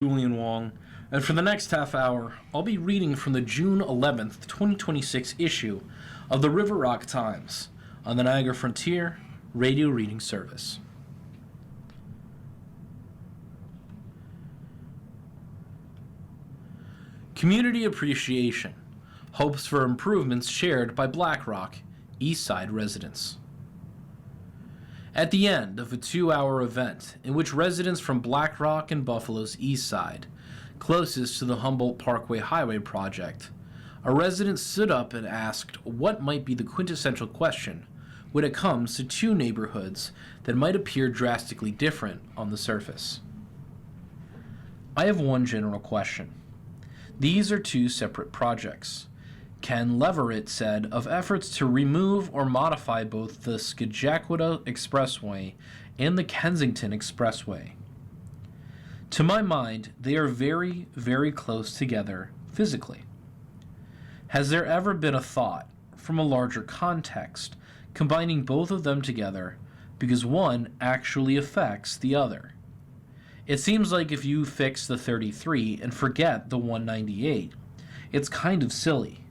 Julian Wong, and for the next half hour, I'll be reading from the June 11th, 2026 issue of the River Rock Times on the Niagara Frontier Radio Reading Service. Community Appreciation. Hopes for improvements shared by BlackRock, East Side residents. At the end of a 2-hour event in which residents from BlackRock and Buffalo's East Side, closest to the Humboldt Parkway Highway project, a resident stood up and asked what might be the quintessential question when it comes to two neighborhoods that might appear drastically different on the surface. I have one general question. These are two separate projects. Ken Leverett said of efforts to remove or modify both the Scagacquida Expressway and the Kensington Expressway. To my mind, they are very, very close together physically. Has there ever been a thought, from a larger context, combining both of them together because one actually affects the other? It seems like if you fix the 33 and forget the 198, it's kind of silly.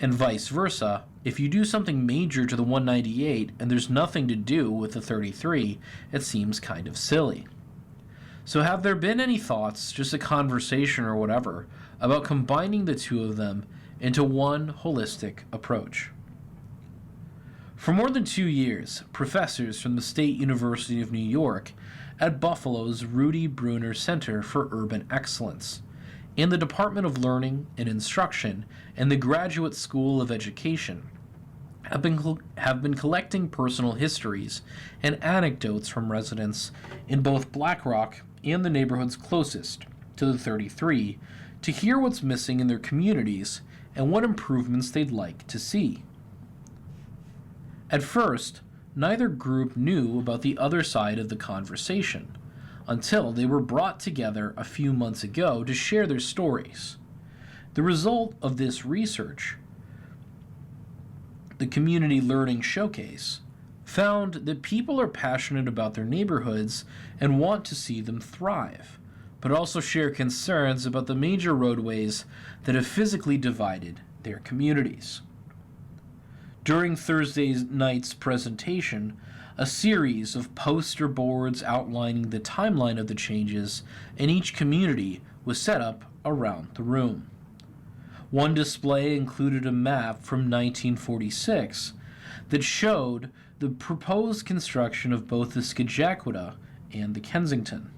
And vice versa, if you do something major to the 198 and there's nothing to do with the 33, it seems kind of silly. So have there been any thoughts, just a conversation or whatever, about combining the two of them into one holistic approach? For more than 2 years, professors from the State University of New York at Buffalo's Rudy Bruner Center for Urban Excellence in the Department of Learning and Instruction and the Graduate School of Education have been collecting personal histories and anecdotes from residents in both BlackRock and the neighborhoods closest to the 33 to hear what's missing in their communities and what improvements they'd like to see. At first, neither group knew about the other side of the conversation until they were brought together a few months ago to share their stories. The result of this research, the Community Learning Showcase, found that people are passionate about their neighborhoods and want to see them thrive, but also share concerns about the major roadways that have physically divided their communities. During Thursday night's presentation, a series of poster boards outlining the timeline of the changes in each community was set up around the room. One display included a map from 1946 that showed the proposed construction of both the Scagacquida and the Kensington.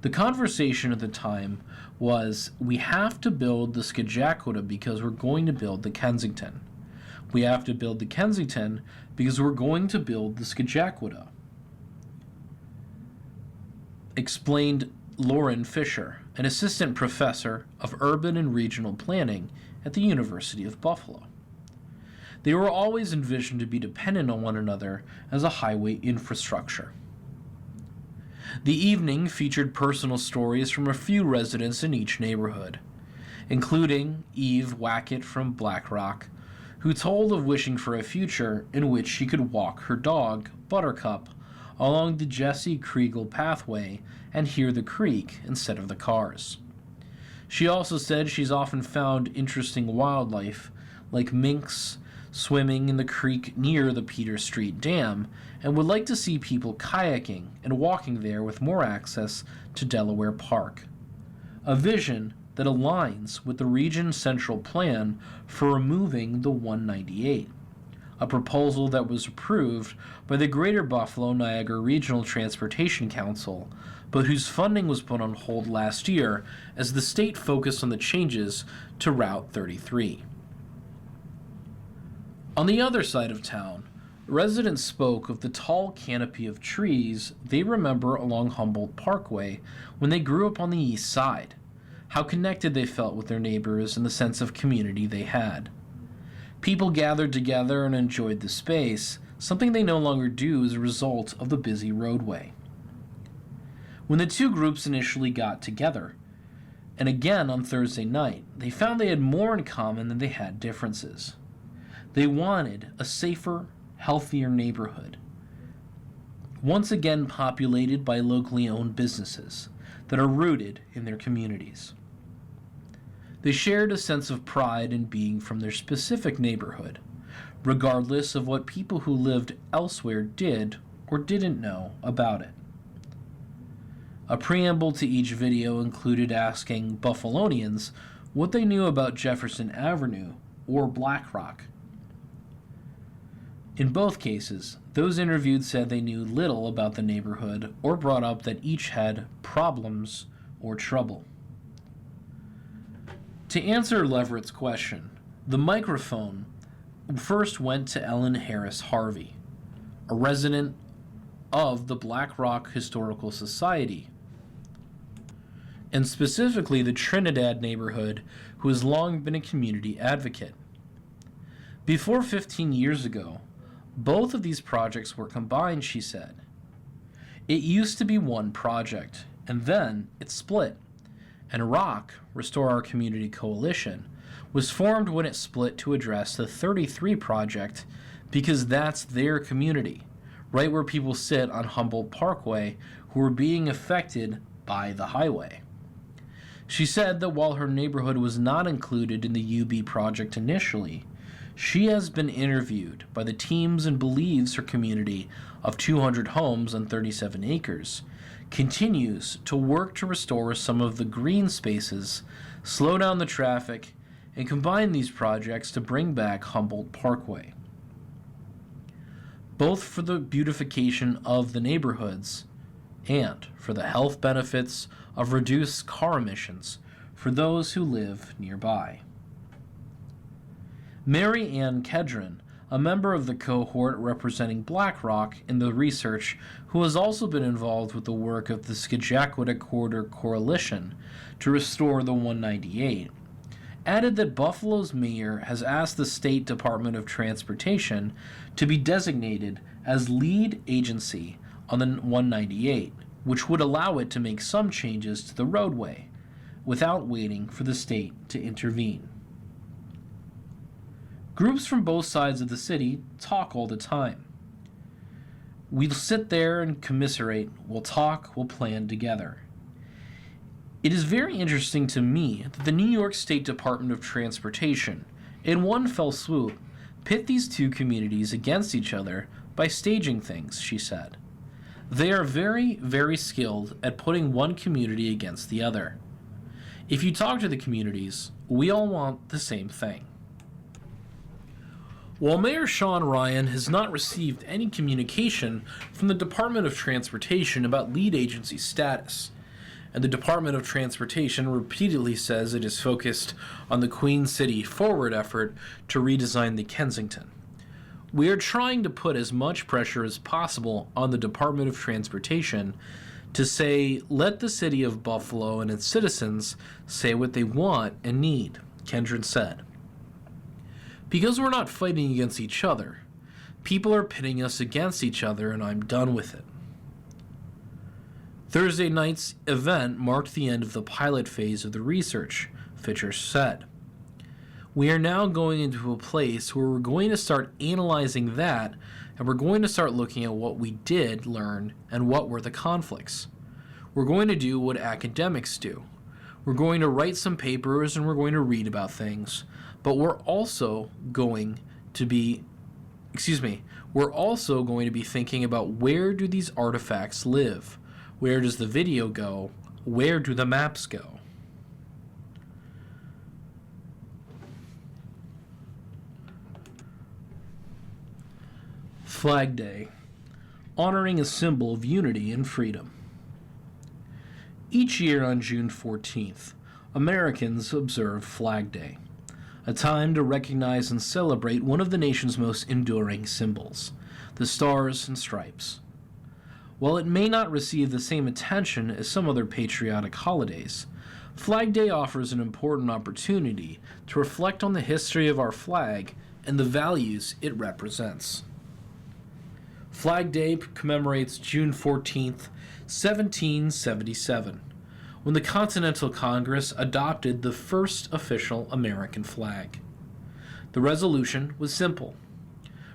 The conversation at the time was, we have to build the Scagacquida because we're going to build the Kensington. We have to build the Kensington because we're going to build the Scagacquida, explained Lauren Fisher, an assistant professor of urban and regional planning at the University of Buffalo. They were always envisioned to be dependent on one another as a highway infrastructure. The evening featured personal stories from a few residents in each neighborhood, including Eve Wackett from BlackRock, who told of wishing for a future in which she could walk her dog, Buttercup, along the Jesse Kriegel pathway and hear the creek instead of the cars. She also said she's often found interesting wildlife, like minks, swimming in the creek near the Peter Street Dam, and would like to see people kayaking and walking there with more access to Delaware Park. A vision that aligns with the region's central plan for removing the 198, a proposal that was approved by the Greater Buffalo Niagara Regional Transportation Council, but whose funding was put on hold last year as the state focused on the changes to Route 33. On the other side of town, residents spoke of the tall canopy of trees they remember along Humboldt Parkway when they grew up on the east side, how connected they felt with their neighbors and the sense of community they had. People gathered together and enjoyed the space, something they no longer do as a result of the busy roadway. When the two groups initially got together, and again on Thursday night, they found they had more in common than they had differences. They wanted a safer, healthier neighborhood, once again populated by locally owned businesses that are rooted in their communities. They shared a sense of pride in being from their specific neighborhood, regardless of what people who lived elsewhere did or didn't know about it. A preamble to each video included asking Buffalonians what they knew about Jefferson Avenue or Black Rock. In both cases, those interviewed said they knew little about the neighborhood or brought up that each had problems or trouble. To answer Leverett's question, the microphone first went to Ellen Harris Harvey, a resident of the Black Rock Historical Society, and specifically the Trinidad neighborhood, who has long been a community advocate. Before 15 years ago, both of these projects were combined, she said. It used to be one project, and then it split, and ROC, Restore Our Community Coalition, was formed when it split to address the 33 project because that's their community, right where people sit on Humboldt Parkway who are being affected by the highway. She said that while her neighborhood was not included in the UB project initially, she has been interviewed by the teams and believes her community of 200 homes on 37 acres continues to work to restore some of the green spaces, slow down the traffic, and combine these projects to bring back Humboldt Parkway, both for the beautification of the neighborhoods and for the health benefits of reduced car emissions for those who live nearby. Mary Ann Kedron, a member of the cohort representing Black Rock in the research, who has also been involved with the work of the Skagway Corridor Coalition to restore the 198, added that Buffalo's mayor has asked the State Department of Transportation to be designated as lead agency on the 198, which would allow it to make some changes to the roadway without waiting for the state to intervene. Groups from both sides of the city talk all the time. We'll sit there and commiserate, we'll talk, we'll plan together. It is very interesting to me that the New York State Department of Transportation, in one fell swoop, pit these two communities against each other by staging things, she said. They are very, very skilled at putting one community against the other. If you talk to the communities, we all want the same thing. While Mayor Sean Ryan has not received any communication from the Department of Transportation about lead agency status, and the Department of Transportation repeatedly says it is focused on the Queen City Forward effort to redesign the Kensington, we are trying to put as much pressure as possible on the Department of Transportation to say, let the city of Buffalo and its citizens say what they want and need, Kedron said. Because we're not fighting against each other, people are pitting us against each other, and I'm done with it. Thursday night's event marked the end of the pilot phase of the research, Fisher said. We are now going into a place where we're going to start analyzing that, and we're going to start looking at what we did learn and what were the conflicts. We're going to do what academics do. We're going to write some papers and we're going to read about things, but we're also going to be thinking about where do these artifacts live? Where does the video go? Where do the maps go? Flag Day, honoring a symbol of unity and freedom. Each year on June 14th, Americans observe Flag Day, a time to recognize and celebrate one of the nation's most enduring symbols, the Stars and Stripes. While it may not receive the same attention as some other patriotic holidays, Flag Day offers an important opportunity to reflect on the history of our flag and the values it represents. Flag Day commemorates June 14th, 1777, when the Continental Congress adopted the first official American flag. The resolution was simple.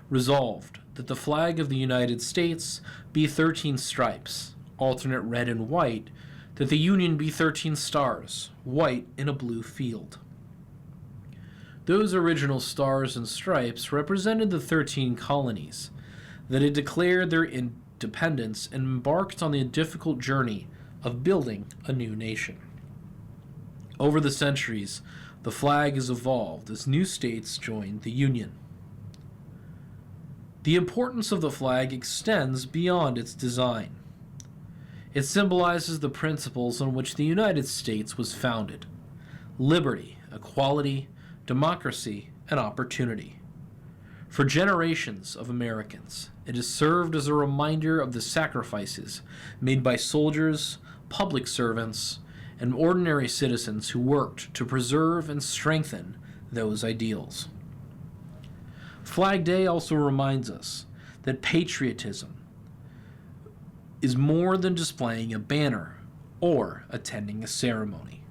Resolved that the flag of the United States be 13 stripes, alternate red and white, that the Union be 13 stars, white in a blue field. Those original stars and stripes represented the 13 colonies that had declared their independence and embarked on the difficult journey of building a new nation. Over the centuries, the flag has evolved as new states joined the Union. The importance of the flag extends beyond its design. It symbolizes the principles on which the United States was founded: liberty, equality, democracy, and opportunity. For generations of Americans, it has served as a reminder of the sacrifices made by soldiers, public servants, and ordinary citizens who worked to preserve and strengthen those ideals. Flag Day also reminds us that patriotism is more than displaying a banner or attending a ceremony.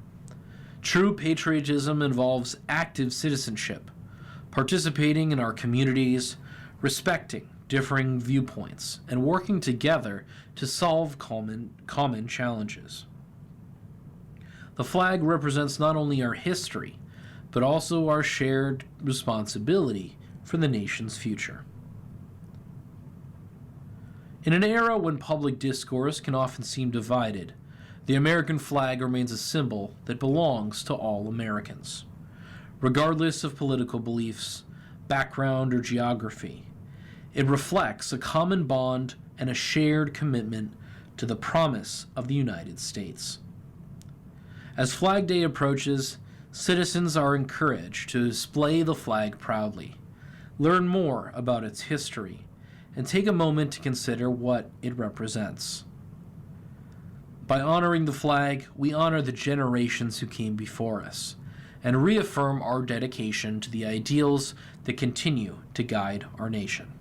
True patriotism involves active citizenship, participating in our communities, respecting differing viewpoints, and working together to solve common challenges. The flag represents not only our history, but also our shared responsibility for the nation's future. In an era when public discourse can often seem divided, the American flag remains a symbol that belongs to all Americans. Regardless of political beliefs, background, or geography, it reflects a common bond and a shared commitment to the promise of the United States. As Flag Day approaches, citizens are encouraged to display the flag proudly, learn more about its history, and take a moment to consider what it represents. By honoring the flag, we honor the generations who came before us and reaffirm our dedication to the ideals that continue to guide our nation.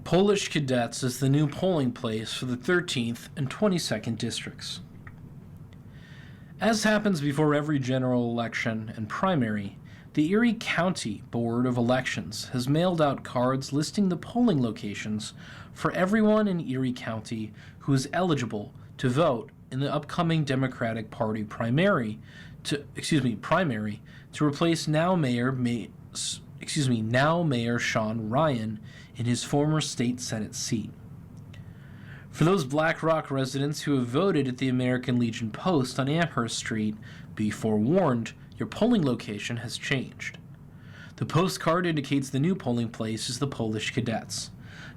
Polish Cadets is the new polling place for the 13th and 22nd districts. As happens before every general election and primary, the Erie County Board of Elections has mailed out cards listing the polling locations for everyone in Erie County who is eligible to vote in the upcoming Democratic Party primary to replace now Mayor Sean Ryan in his former state Senate seat. For those Black Rock residents who have voted at the American Legion Post on Amherst Street, be forewarned, your polling location has changed. The postcard indicates the new polling place is the Polish Cadets,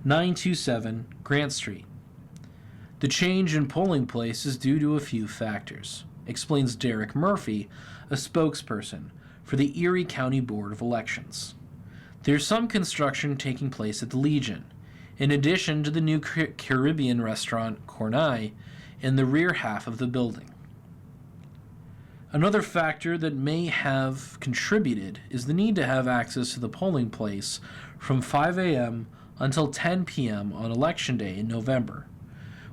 927 Grant Street. The change in polling place is due to a few factors, explains Derek Murphy, a spokesperson for the Erie County Board of Elections. There's some construction taking place at the Legion, in addition to the new Caribbean restaurant Cornai in the rear half of the building. Another factor that may have contributed is the need to have access to the polling place from 5 a.m. until 10 p.m. on Election Day in November,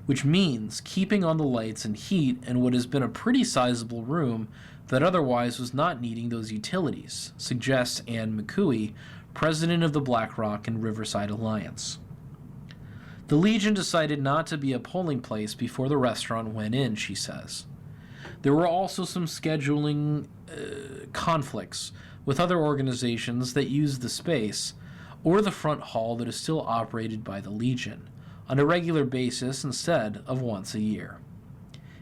which means keeping on the lights and heat in what has been a pretty sizable room that otherwise was not needing those utilities, suggests Ann McCooey, president of the Black Rock and Riverside Alliance. The Legion decided not to be a polling place before the restaurant went in, she says. There were also some scheduling conflicts with other organizations that use the space or the front hall that is still operated by the Legion on a regular basis instead of once a year.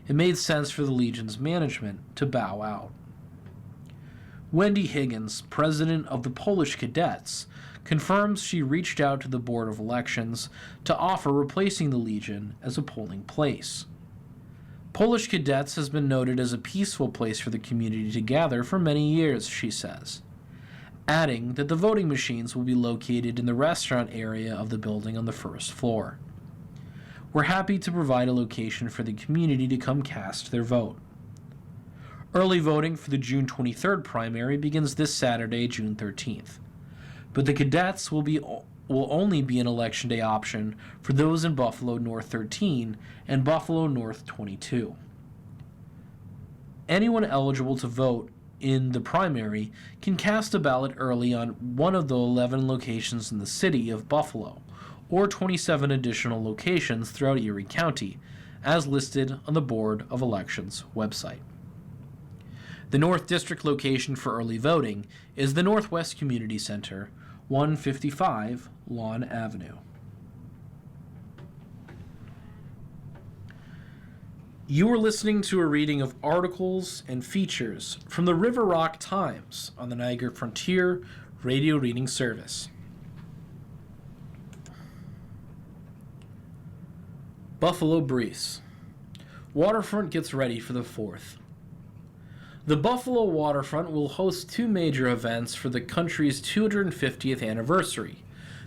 It made sense for the Legion's management to bow out. Wendy Higgins, president of the Polish Cadets, confirms she reached out to the Board of Elections to offer replacing the Legion as a polling place. Polish Cadets has been noted as a peaceful place for the community to gather for many years, she says, adding that the voting machines will be located in the restaurant area of the building on the first floor. We're happy to provide a location for the community to come cast their vote. Early voting for the June 23rd primary begins this Saturday, June 13th. But the Cadets will only be an Election Day option for those in Buffalo North 13 and Buffalo North 22. Anyone eligible to vote in the primary can cast a ballot early on one of the 11 locations in the city of Buffalo, or 27 additional locations throughout Erie County, as listed on the Board of Elections website. The North District location for early voting is the Northwest Community Center, 155 Lawn Avenue. You are listening to a reading of articles and features from the River Rock Times on the Niagara Frontier Radio Reading Service. Buffalo Breeze. Waterfront gets ready for the 4th. The Buffalo Waterfront will host two major events for the country's 250th anniversary,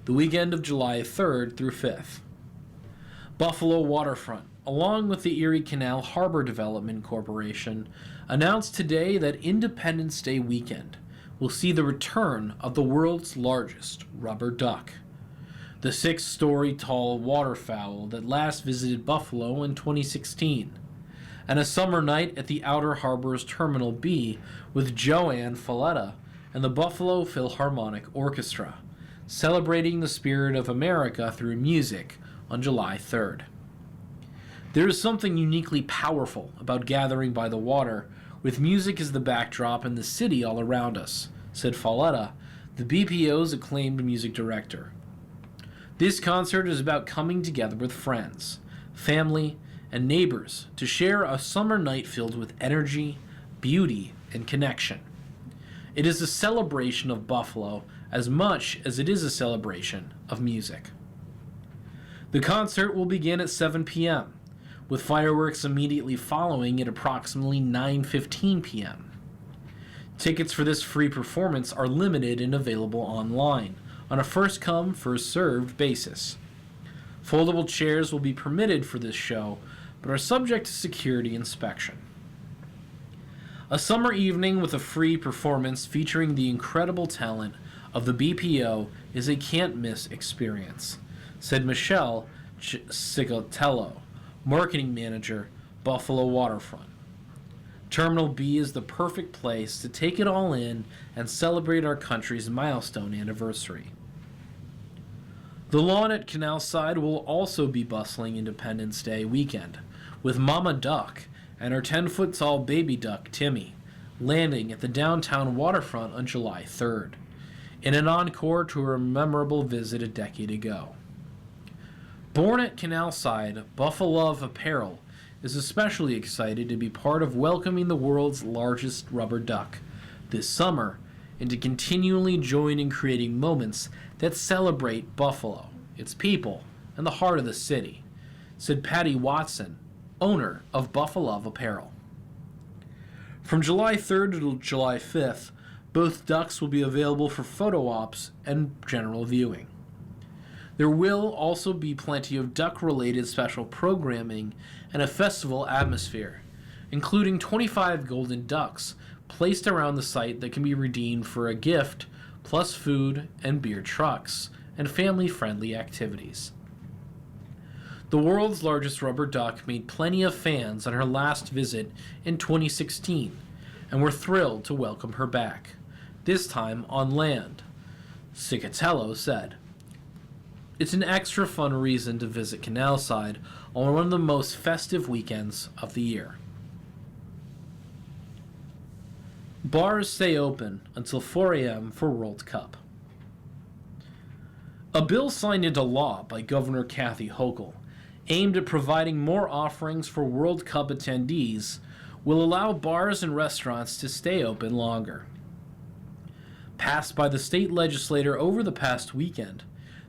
the weekend of July 3rd through 5th. Buffalo Waterfront, along with the Erie Canal Harbor Development Corporation, announced today that Independence Day weekend will see the return of the world's largest rubber duck, the 6-story tall waterfowl that last visited Buffalo in 2016, and a summer night at the Outer Harbors Terminal B with Joanne Falletta and the Buffalo Philharmonic Orchestra, celebrating the spirit of America through music on July 3rd. There is something uniquely powerful about gathering by the water, with music as the backdrop and the city all around us, said Falletta, the BPO's acclaimed music director. This concert is about coming together with friends, family, and neighbors to share a summer night filled with energy, beauty, and connection. It is a celebration of Buffalo as much as it is a celebration of music. The concert will begin at 7 p.m., with fireworks immediately following at approximately 9:15 p.m. Tickets for this free performance are limited and available online on a first-come, first-served basis. Foldable chairs will be permitted for this show, but are subject to security inspection. A summer evening with a free performance featuring the incredible talent of the BPO is a can't-miss experience, said Michelle Cicatello, marketing manager, Buffalo Waterfront. Terminal B is the perfect place to take it all in and celebrate our country's milestone anniversary. The lawn at Canalside will also be bustling Independence Day weekend, with Mama Duck and her 10-foot-tall baby duck, Timmy, landing at the downtown waterfront on July 3rd, in an encore to her memorable visit a decade ago. Born at Canalside, Buffalo Apparel is especially excited to be part of welcoming the world's largest rubber duck this summer and to continually join in creating moments that celebrate Buffalo, its people, and the heart of the city, said Patty Watson, owner of Buffalo Apparel. From July 3rd to July 5th, both ducks will be available for photo ops and general viewing. There will also be plenty of duck-related special programming and a festival atmosphere, including 25 golden ducks placed around the site that can be redeemed for a gift, plus food and beer trucks, and family-friendly activities. The world's largest rubber duck made plenty of fans on her last visit in 2016, and we're thrilled to welcome her back, this time on land, Cicatello said. It's an extra fun reason to visit Canalside on one of the most festive weekends of the year. Bars stay open until 4 a.m. for World Cup. A bill signed into law by Governor Kathy Hochul, aimed at providing more offerings for World Cup attendees, will allow bars and restaurants to stay open longer. Passed by the state legislature over the past weekend,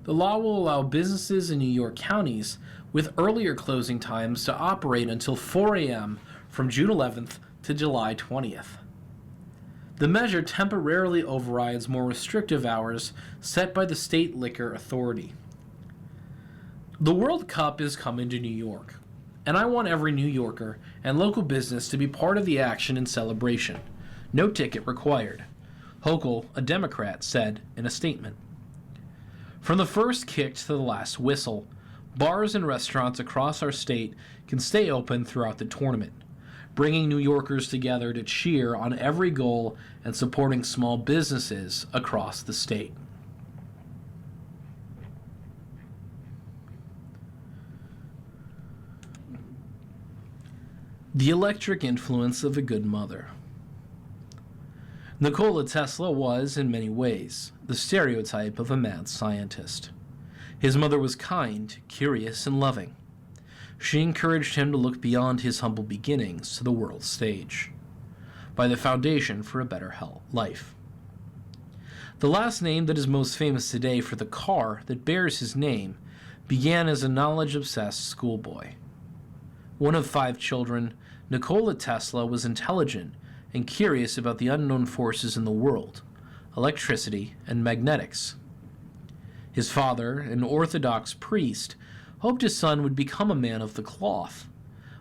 the law will allow businesses in New York counties with earlier closing times to operate until 4 a.m. from June 11th to July 20th. The measure temporarily overrides more restrictive hours set by the state liquor authority. The World Cup is coming to New York, and I want every New Yorker and local business to be part of the action and celebration. No ticket required, Hochul, a Democrat, said in a statement. From the first kick to the last whistle, bars and restaurants across our state can stay open throughout the tournament, bringing New Yorkers together to cheer on every goal and supporting small businesses across the state. The electric influence of a good mother. Nikola Tesla was, in many ways, the stereotype of a mad scientist. His mother was kind, curious, and loving. She encouraged him to look beyond his humble beginnings to the world stage, by the foundation for a better life. The last name that is most famous today for the car that bears his name began as a knowledge-obsessed schoolboy. One of 5 children, Nikola Tesla was intelligent and curious about the unknown forces in the world, electricity and magnetics. His father, an Orthodox priest, hoped his son would become a man of the cloth,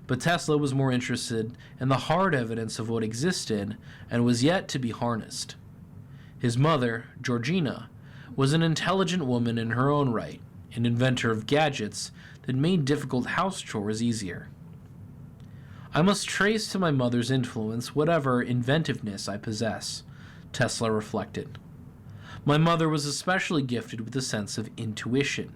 but Tesla was more interested in the hard evidence of what existed and was yet to be harnessed. His mother, Georgina, was an intelligent woman in her own right, an inventor of gadgets that made difficult house chores easier. I must trace to my mother's influence whatever inventiveness I possess, Tesla reflected. My mother was especially gifted with a sense of intuition,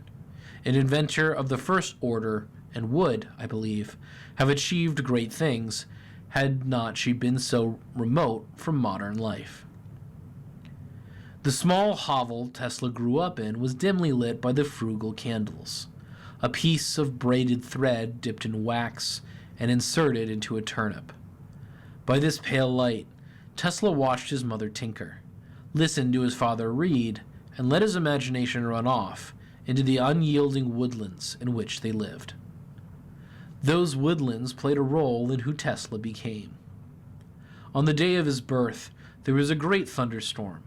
an inventor of the first order, and would, I believe, have achieved great things had not she been so remote from modern life. The small hovel Tesla grew up in was dimly lit by the frugal candles, a piece of braided thread dipped in wax and inserted into a turnip. By this pale light, Tesla watched his mother tinker, listened to his father read, and let his imagination run off into the unyielding woodlands in which they lived. Those woodlands played a role in who Tesla became. On the day of his birth, there was a great thunderstorm.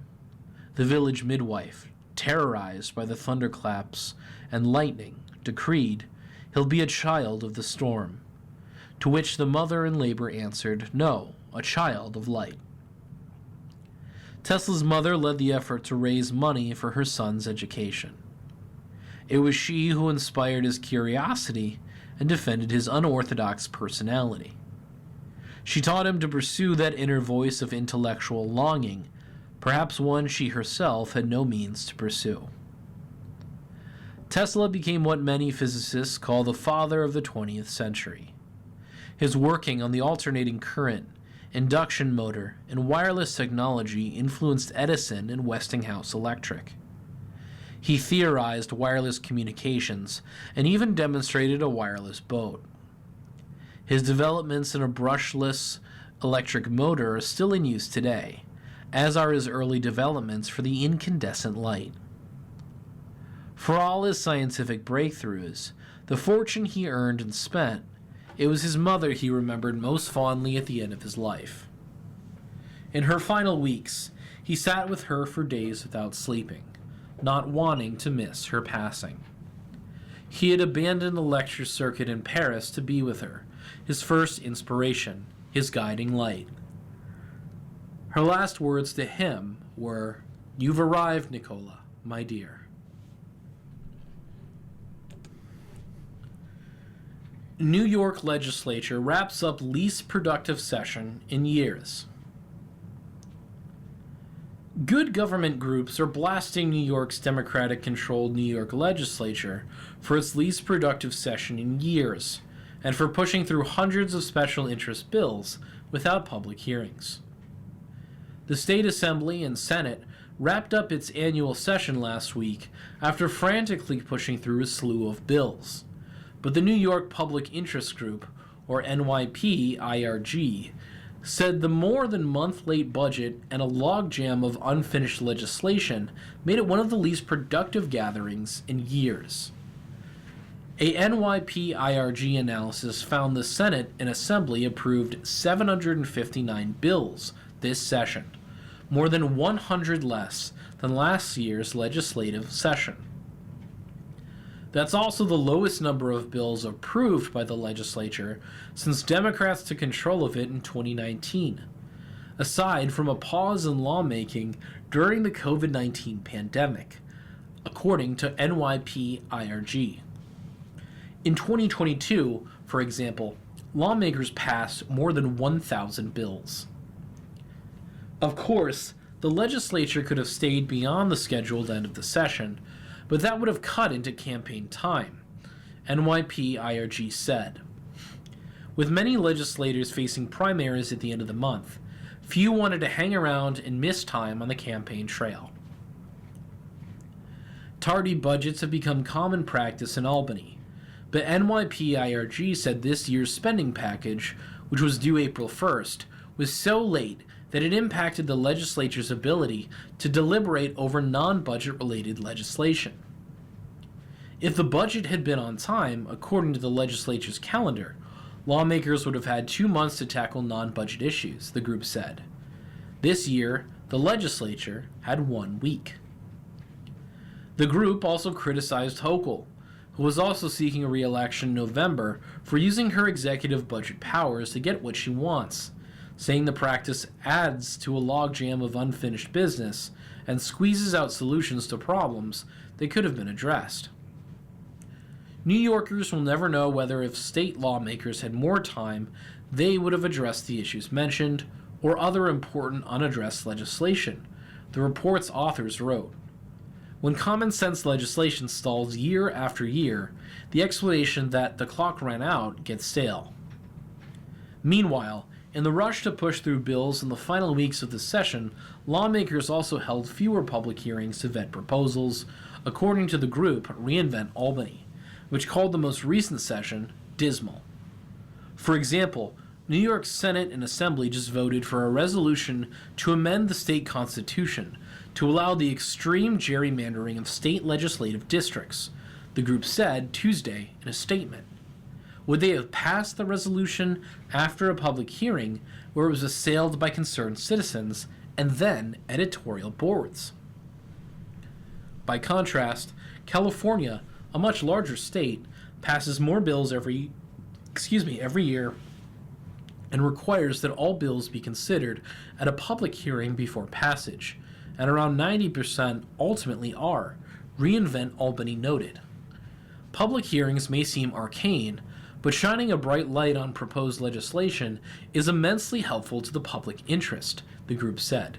The village midwife, terrorized by the thunderclaps and lightning, decreed, "He'll be a child of the storm," to which the mother in labor answered, "No, a child of light." Tesla's mother led the effort to raise money for her son's education. It was she who inspired his curiosity and defended his unorthodox personality. She taught him to pursue that inner voice of intellectual longing, perhaps one she herself had no means to pursue. Tesla became what many physicists call the father of the 20th century. His working on the alternating current, induction motor, and wireless technology influenced Edison and Westinghouse Electric. He theorized wireless communications and even demonstrated a wireless boat. His developments in a brushless electric motor are still in use today, as are his early developments for the incandescent light. For all his scientific breakthroughs, the fortune he earned and spent, it was his mother he remembered most fondly at the end of his life. In her final weeks, he sat with her for days without sleeping, not wanting to miss her passing. He had abandoned the lecture circuit in Paris to be with her, his first inspiration, his guiding light. Her last words to him were, "You've arrived, Nikola, my dear." New York legislature wraps up least productive session in years. Good government groups are blasting New York's Democratic-controlled New York legislature for its least productive session in years, and for pushing through hundreds of special interest bills without public hearings. The State Assembly and Senate wrapped up its annual session last week after frantically pushing through a slew of bills. But the New York Public Interest Group, or NYPIRG, said the more than month-late budget and a logjam of unfinished legislation made it one of the least productive gatherings in years. A NYPIRG analysis found the Senate and Assembly approved 759 bills this session, more than 100 less than last year's legislative session. That's also the lowest number of bills approved by the legislature since Democrats took control of it in 2019, aside from a pause in lawmaking during the COVID-19 pandemic, according to NYPIRG. In 2022, for example, lawmakers passed more than 1,000 bills. Of course, the legislature could have stayed beyond the scheduled end of the session, but that would have cut into campaign time, NYPIRG said. With many legislators facing primaries at the end of the month, few wanted to hang around and miss time on the campaign trail. Tardy budgets have become common practice in Albany, but NYPIRG said this year's spending package, which was due April 1st, was so late that it impacted the legislature's ability to deliberate over non-budget related legislation. If the budget had been on time, according to the legislature's calendar, lawmakers would have had 2 months to tackle non-budget issues, the group said. This year, the legislature had 1 week. The group also criticized Hochul, who was also seeking a re-election in November, for using her executive budget powers to get what she wants, saying the practice adds to a logjam of unfinished business and squeezes out solutions to problems that could have been addressed. New Yorkers will never know whether if state lawmakers had more time, they would have addressed the issues mentioned or other important unaddressed legislation, the report's authors wrote. When common sense legislation stalls year after year, the explanation that the clock ran out gets stale. Meanwhile, in the rush to push through bills in the final weeks of the session, lawmakers also held fewer public hearings to vet proposals, according to the group Reinvent Albany, which called the most recent session dismal. For example, New York Senate and Assembly just voted for a resolution to amend the state constitution to allow the extreme gerrymandering of state legislative districts, the group said Tuesday in a statement. Would they have passed the resolution after a public hearing where it was assailed by concerned citizens and then editorial boards? By contrast, California, a much larger state, passes more bills every year and requires that all bills be considered at a public hearing before passage, and around 90% ultimately are, Reinvent Albany noted. Public hearings may seem arcane, but shining a bright light on proposed legislation is immensely helpful to the public interest, the group said.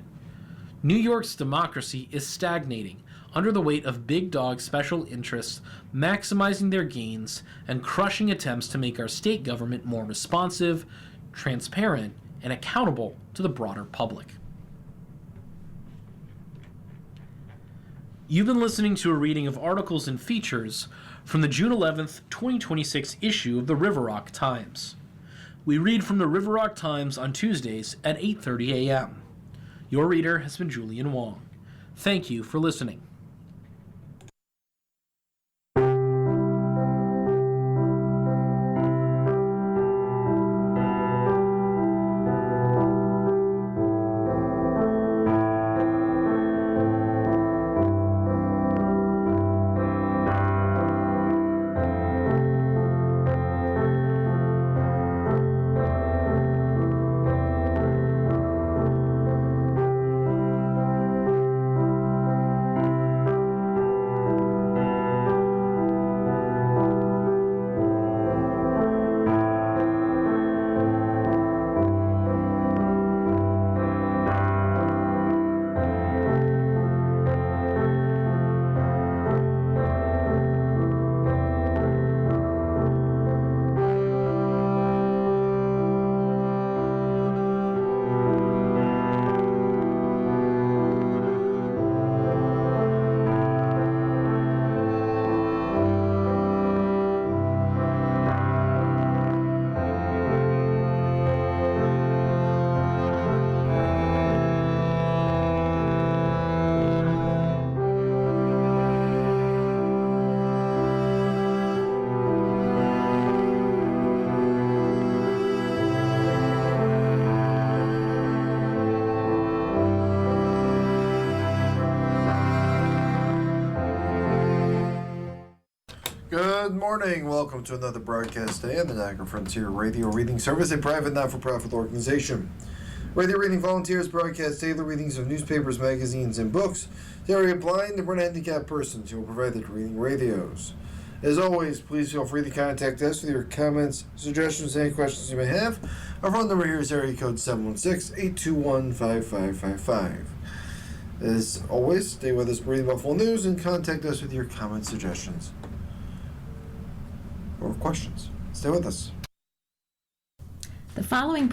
New York's democracy is stagnating under the weight of big dog special interests maximizing their gains and crushing attempts to make our state government more responsive, transparent, and accountable to the broader public. You've been listening to a reading of articles and features from the June 11th, 2026 issue of the River Rock Times. We read from the River Rock Times on Tuesdays at 8:30 a.m. Your reader has been Julian Wong. Thank you for listening. Good morning. Welcome to another broadcast day on the Niagara Frontier Radio Reading Service, a private, not-for-profit organization. Radio Reading volunteers broadcast daily readings of newspapers, magazines, and books to area blind and handicapped persons who are provided reading radios. As always, please feel free to contact us with your comments, suggestions, and questions you may have. Our phone number here is area code 716-821-5555. As always, stay with us for Reading Buffalo News and contact us with your comments, suggestions, or questions. Stay with us. The following